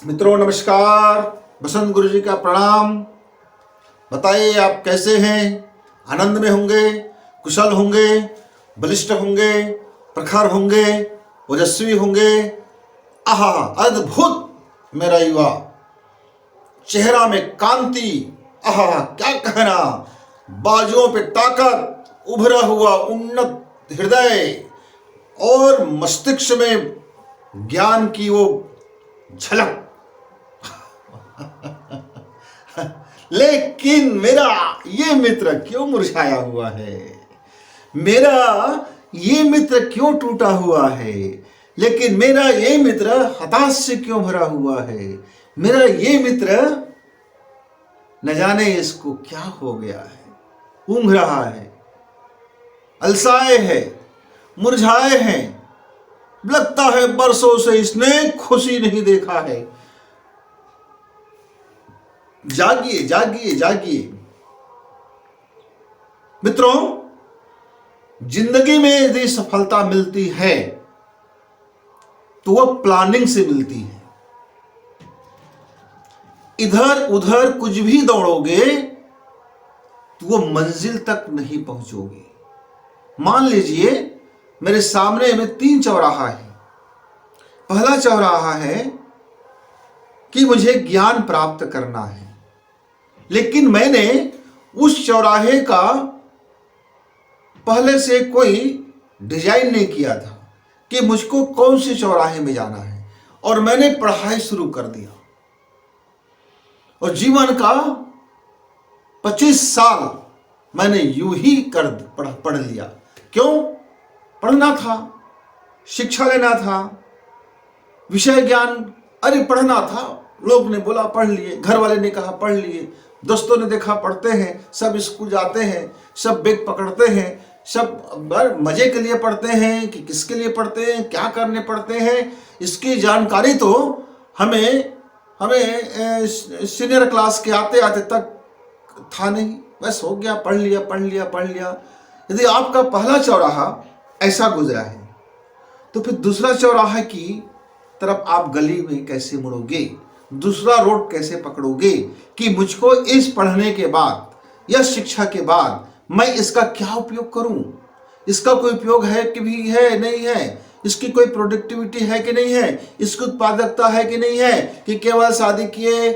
मित्रों नमस्कार, बसंत गुरु जी का प्रणाम। बताइए आप कैसे हैं? आनंद में होंगे, कुशल होंगे, बलिष्ठ होंगे, प्रखर होंगे, ओजस्वी होंगे। आहा, अद्भुत मेरा युवा, चेहरा में कांति। आहा, क्या कहना, बाजुओं पे ताकत, उभरा हुआ उन्नत हृदय और मस्तिष्क में ज्ञान की वो झलक। लेकिन मेरा ये मित्र क्यों मुरझाया हुआ है? मेरा ये मित्र क्यों टूटा हुआ है? लेकिन मेरा ये मित्र हताश से क्यों भरा हुआ है? मेरा ये मित्र न जाने इसको क्या हो गया है, ऊँघ रहा है, अलसाए है, मुरझाए हैं। लगता है बरसों से इसने खुशी नहीं देखा है। जागिए जागिए जागिए मित्रों, जिंदगी में यदि सफलता मिलती है तो वह प्लानिंग से मिलती है। इधर उधर कुछ भी दौड़ोगे तो वो मंजिल तक नहीं पहुंचोगे। मान लीजिए मेरे सामने में 3 चौराहा है। पहला चौराहा है कि मुझे ज्ञान प्राप्त करना है, लेकिन मैंने उस चौराहे का पहले से कोई डिजाइन नहीं किया था कि मुझको कौन से चौराहे में जाना है, और मैंने पढ़ाई शुरू कर दिया और जीवन का 25 साल मैंने यूं ही पढ़ लिया। क्यों? पढ़ना था, शिक्षा लेना था, विषय ज्ञान, अरे पढ़ना था। लोग ने बोला पढ़ लिए, घर वाले ने कहा पढ़ लिए, दोस्तों ने देखा पढ़ते हैं, सब स्कूल जाते हैं, सब बैग पकड़ते हैं, सब मजे के लिए पढ़ते हैं कि किसके लिए पढ़ते हैं, क्या करने पढ़ते हैं, इसकी जानकारी तो हमें सीनियर क्लास के आते आते तक था नहीं। बस हो गया, पढ़ लिया पढ़ लिया पढ़ लिया। यदि आपका पहला चौराहा ऐसा गुजरा है तो फिर दूसरा चौराहा की तरफ आप गली में कैसे मुड़ोगे, दूसरा रोड कैसे पकड़ोगे कि मुझको इस पढ़ने के बाद या शिक्षा के बाद मैं इसका क्या उपयोग करूं? इसका कोई उपयोग है कि भी है, नहीं है? इसकी कोई प्रोडक्टिविटी है कि नहीं है? इसकी उत्पादकता है कि नहीं है? कि केवल शादी किए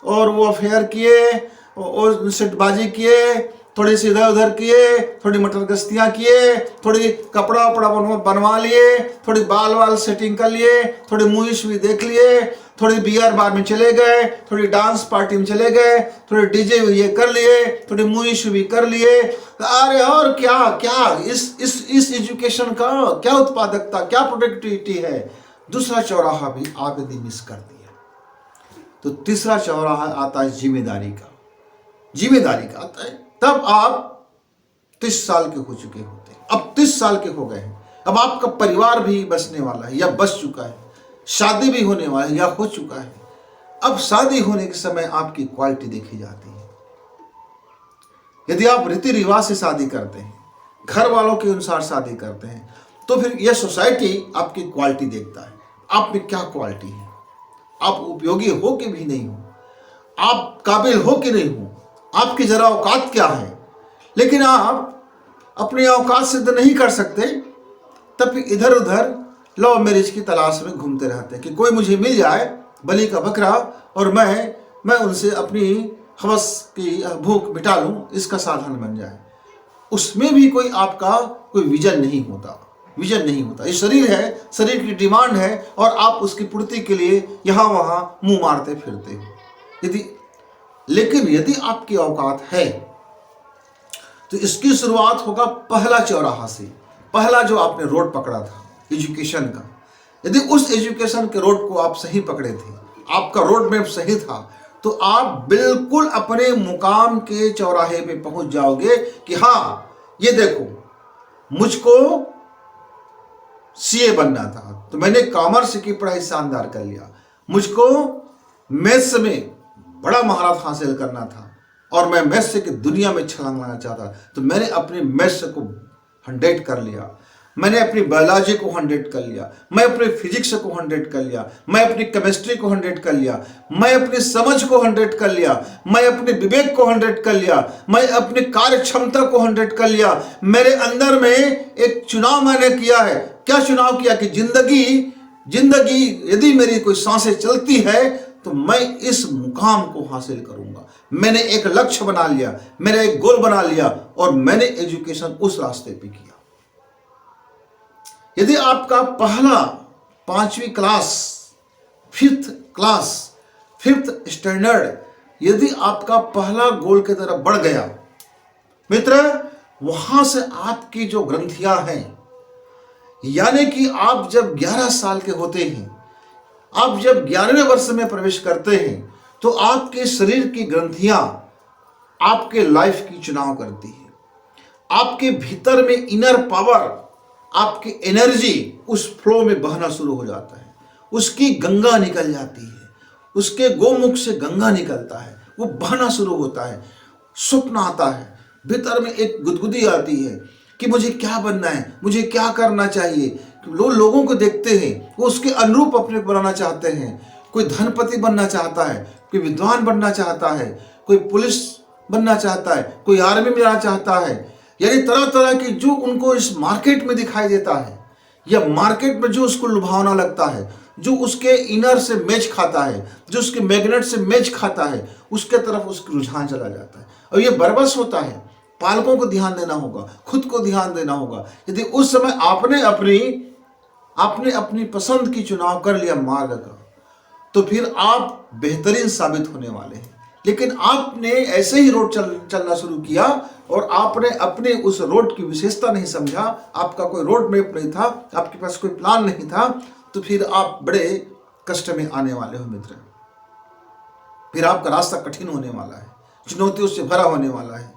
और वो अफेयर किए और सेटबाजी किए, थोड़ी सी इधर उधर किए, थोड़ी मटर गश्तियाँ किए, थोड़ी कपड़ा वपड़ा बनवा लिए, थोड़ी बाल वाल सेटिंग कर लिए, थोड़ी मूवीज भी देख लिए, थोड़ी बियर बार में चले गए, थोड़ी डांस पार्टी में चले गए, थोड़ी डीजे ये कर लिए, थोड़ी मूवीज भी कर लिए। अरे और क्या क्या इस एजुकेशन का क्या उत्पादकता, क्या प्रोडक्टिविटी है? दूसरा चौराहा भी आप यदि मिस कर दिया तो तीसरा चौराहा आता है जिम्मेदारी का। जिम्मेदारी का आता है तब आप 30 साल के हो चुके होते हैं, अब 30 साल के हो गए हैं, अब आपका परिवार भी बसने वाला है या बस चुका है, शादी भी होने वाला है या हो चुका है। अब शादी होने के समय आपकी क्वालिटी देखी जाती है। यदि आप रीति रिवाज से शादी करते हैं, घर वालों के अनुसार शादी करते हैं, तो फिर यह सोसाइटी आपकी क्वालिटी देखता है। आप में क्या क्वालिटी है, आप उपयोगी हो कि भी नहीं हो, आप काबिल हो कि नहीं हो, आपकी जरा औकात क्या है। लेकिन आप अपनी औकात सिद्ध नहीं कर सकते, तब इधर उधर लव मैरिज की तलाश में घूमते रहते हैं कि कोई मुझे मिल जाए बलि का बकरा और मैं उनसे अपनी हवस की भूख मिटा लूं, इसका साधन बन जाए। उसमें भी कोई आपका कोई विजन नहीं होता, विजन नहीं होता। ये शरीर है, शरीर की डिमांड है और आप उसकी पूर्ति के लिए यहाँ वहाँ मुंह मारते फिरते हो। लेकिन यदि आपकी औकात है तो इसकी शुरुआत होगा पहला चौराहा से। पहला जो आपने रोड पकड़ा था एजुकेशन का, यदि उस एजुकेशन के रोड को आप सही पकड़े थे, आपका रोड मैप सही था, तो आप बिल्कुल अपने मुकाम के चौराहे पे पहुंच जाओगे कि हाँ, ये देखो मुझको सीए बनना था तो मैंने कॉमर्स की पढ़ाई शानदार कर लिया, मुझको मैथ्स में बड़ा महारत हासिल करना था और मैं मैथ्स की दुनिया में छलांग लगाना चाहता तो मैंने अपने मैथ्स को 100 कर लिया। मैंने अपनी बायोलॉजी को 100 कर लिया, मैं अपने फिजिक्स को 100 कर लिया, मैं अपनी केमिस्ट्री को 100 कर लिया, मैं अपनी समझ को 100 कर लिया, मैं अपने विवेक को 100 कर लिया, मैं अपनी कार्य क्षमता को 100 कर लिया। मेरे अंदर में एक चुनाव मैंने किया है। क्या चुनाव किया कि जिंदगी यदि मेरी कोई सांसें चलती है तो मैं इस मुकाम को हासिल करूंगा। मैंने एक लक्ष्य बना लिया, मेरा एक गोल बना लिया और मैंने एजुकेशन उस रास्ते पे किया। यदि आपका पहला 5वीं क्लास, 5th स्टैंडर्ड यदि आपका पहला गोल की तरफ बढ़ गया मित्र, वहां से आपकी जो ग्रंथियां हैं, यानी कि आप जब 11 साल के होते हैं, आप जब 11वें वर्ष में प्रवेश करते हैं, तो आपके शरीर की ग्रंथियां आपके लाइफ की चुनाव करती है। आपके भीतर में इनर पावर, आपकी एनर्जी उस फ्लो में बहना शुरू हो जाता है। उसकी गंगा निकल जाती है, उसके गोमुख से गंगा निकलता है, वो बहना शुरू होता है। स्वप्न आता है, भीतर में एक गुदगुदी आती है कि मुझे क्या बनना है, मुझे क्या करना चाहिए। लोगों को देखते हैं, वो उसके अनुरूप अपने को बनाना चाहते हैं। कोई धनपति बनना चाहता है, कोई विद्वान बनना चाहता है, कोई पुलिस बनना चाहता है, कोई आर्मी में जाना चाहता है। यानी तरह तरह की जो उनको इस मार्केट में दिखाई देता है, या मार्केट में जो उसको लुभावना लगता है, जो उसके इनर से मैच खाता है, जो उसके मैग्नेट से मैच खाता है, उसके तरफ उसका रुझान चला जाता है। और ये बरबस होता है। पालकों को ध्यान देना होगा, खुद को ध्यान देना होगा। यदि उस समय आपने अपनी पसंद की चुनाव कर लिया मार्ग का, तो फिर आप बेहतरीन साबित होने वाले हैं। लेकिन आपने ऐसे ही रोड चलना शुरू किया और आपने अपने उस रोड की विशेषता नहीं समझा, आपका कोई रोड मैप नहीं था, आपके पास कोई प्लान नहीं था, तो फिर आप बड़े कष्ट में आने वाले हो मित्र। फिर आपका रास्ता कठिन होने वाला है, चुनौतियों से भरा होने वाला है।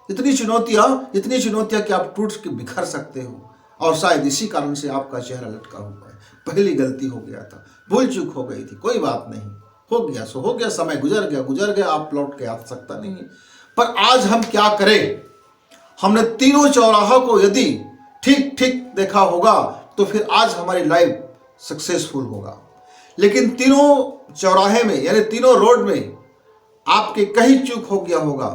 इतनी चुनौतियां कि आप टूट के बिखर सकते हो। और शायद इसी कारण से आपका चेहरा लटका हुआ है। पहली गलती हो गया था, भूल चूक हो गई थी, कोई बात नहीं, हो गया सो हो गया, समय गुजर गया, आप लौट के आ सकता नहीं। पर आज हम क्या करें? हमने तीनों चौराहों को यदि ठीक ठीक देखा होगा तो फिर आज हमारी लाइफ सक्सेसफुल होगा। लेकिन तीनों चौराहे में, यानी तीनों रोड में आपके कहीं चूक हो गया होगा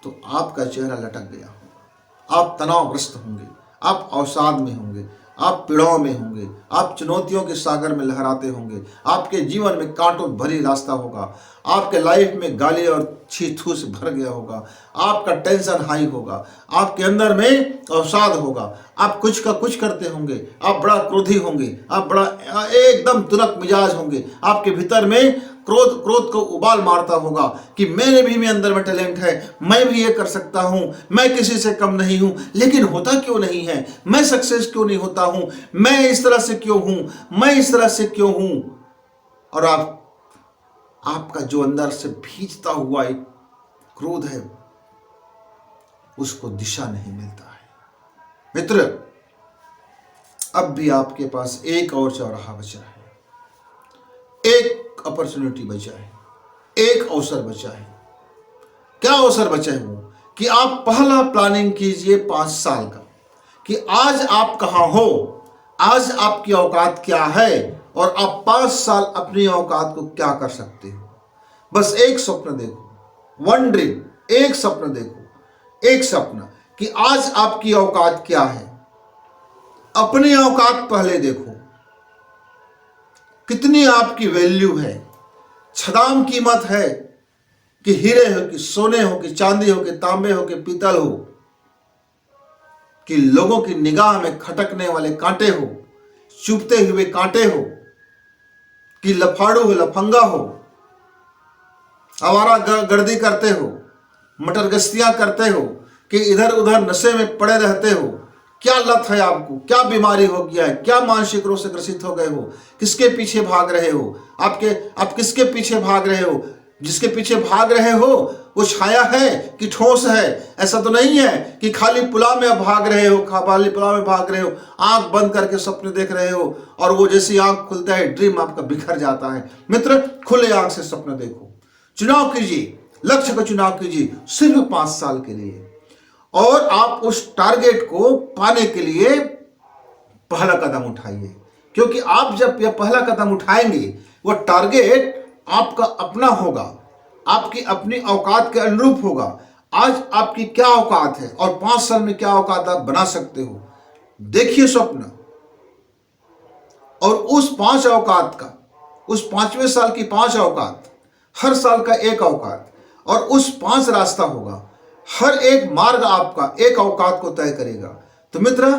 तो आपका चेहरा लटक गया होगा, आप तनावग्रस्त होंगे, आप अवसाद में होंगे, आप पीड़ाओं में होंगे, आप चुनौतियों के सागर में लहराते होंगे, आपके जीवन में कांटों भरी रास्ता होगा, आपके लाइफ में गाली और छीथू से भर गया होगा, आपका टेंशन हाई होगा, आपके अंदर में अवसाद होगा, आप कुछ का कुछ करते होंगे, आप बड़ा क्रोधी होंगे, आप बड़ा एकदम तुनक मिजाज होंगे, आपके भीतर में क्रोध को उबाल मारता होगा कि मेरे भी में अंदर में टैलेंट है, मैं भी ये कर सकता हूं, मैं किसी से कम नहीं हूं। लेकिन होता क्यों नहीं है? मैं सक्सेस क्यों नहीं होता हूं? मैं इस तरह से क्यों हूं? मैं इस तरह से क्यों हूं? और आपका जो अंदर से भीजता हुआ एक क्रोध है, उसको दिशा नहीं मिलता है। मित्र, अब भी आपके पास एक और चौराहा बचा है, एक अपॉर्चुनिटी बचा है, एक अवसर बचा है। क्या अवसर बचा है? वो कि आप पहला प्लानिंग कीजिए 5 साल का, कि आज आप कहां हो, आज आपकी औकात क्या है और आप 5 साल अपनी औकात को क्या कर सकते हो। बस एक स्वप्न देखो, वन ड्रीम, एक स्वप्न देखो, एक सपना कि आज आपकी औकात क्या है। अपनी औकात पहले देखो, कितनी आपकी वैल्यू है। छदाम कीमत है कि हीरे हो, कि सोने हो, कि चांदी हो, कि तांबे हो, कि पीतल हो, कि लोगों की निगाह में खटकने वाले कांटे हो, चुभते हुए कांटे हो, कि लफाड़ू हो, लफंगा हो, आवारा गर्दी करते हो, मटरगश्तियां करते हो, कि इधर उधर नशे में पड़े रहते हो। क्या लत है आपको? क्या बीमारी हो गया है? क्या मानसिक रोग से ग्रसित हो गए हो? किसके पीछे भाग रहे हो? आप किसके पीछे भाग रहे हो? जिसके पीछे भाग रहे हो वो छाया है कि ठोस है? ऐसा तो नहीं है कि खाली पुलाव में भाग रहे हो, खाली पुलाव में भाग रहे हो, आंख बंद करके सपने देख रहे हो और वो जैसी आंख खुलता है ड्रीम आपका बिखर जाता है। मित्र, खुले आंख से सपने देखो, चुनाव कीजिए, लक्ष्य का चुनाव कीजिए सिर्फ 5 साल के लिए, और आप उस टारगेट को पाने के लिए पहला कदम उठाइए, क्योंकि आप जब यह पहला कदम उठाएंगे वह टारगेट आपका अपना होगा, आपकी अपनी औकात के अनुरूप होगा। आज आपकी क्या औकात है और 5 साल में क्या औकात आप बना सकते हो, देखिए स्वप्न। और उस 5 औकात का, उस 5वें साल की 5 औकात, हर साल का एक औकात, और उस 5 रास्ता होगा। हर एक मार्ग आपका एक औकात को तय करेगा। तो मित्र,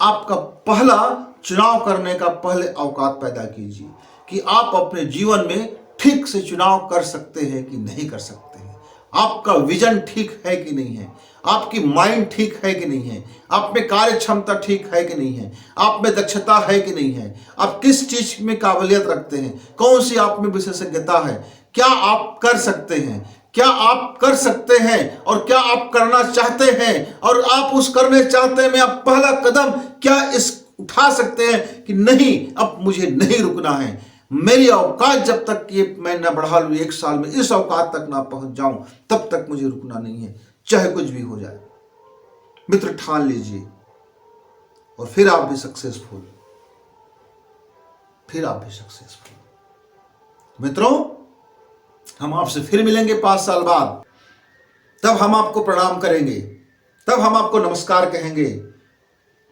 आपका पहला चुनाव करने का पहले औकात पैदा कीजिए कि आप अपने जीवन में ठीक से चुनाव कर सकते हैं कि नहीं कर सकते हैं। आपका विजन ठीक है कि नहीं है, आपकी माइंड ठीक है कि नहीं है, आप में कार्य क्षमता ठीक है कि नहीं है, आप में दक्षता है कि नहीं है, आप किस चीज में काबिलियत रखते हैं, कौन सी आप में विशेषज्ञता है, क्या आप कर सकते हैं, क्या आप कर सकते हैं, और क्या आप करना चाहते हैं, और आप उस करने चाहते में आप पहला कदम क्या इस उठा सकते हैं कि नहीं, अब मुझे नहीं रुकना है, मेरी औकात जब तक ये मैं न बढ़ा लूँ, 1 साल में इस औकात तक ना पहुंच जाऊं, तब तक मुझे रुकना नहीं है, चाहे कुछ भी हो जाए। मित्र, ठान लीजिए और फिर आप भी सक्सेसफुल, फिर आप भी सक्सेसफुल। मित्रों, हम आपसे फिर मिलेंगे 5 साल बाद। तब हम आपको प्रणाम करेंगे, तब हम आपको नमस्कार कहेंगे,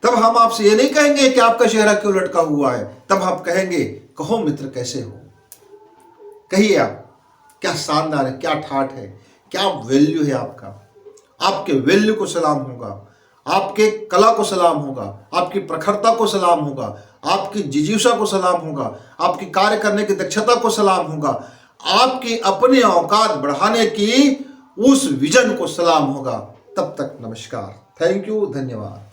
तब हम आपसे ये नहीं कहेंगे कि आपका चेहरा क्यों लटका हुआ है, तब आप कहेंगे, कहो मित्र कैसे हो, कहिए आप, क्या शानदार है, क्या ठाठ है, क्या वैल्यू है आपका। आपके वैल्यू को सलाम होगा, आपके कला को सलाम होगा, आपकी प्रखरता को सलाम होगा, आपकी जिज्ञासा को सलाम होगा, आपकी कार्य करने की दक्षता को सलाम होगा, आपकी अपनी औकात बढ़ाने की उस विजन को सलाम होगा। तब तक नमस्कार, थैंक यू, धन्यवाद।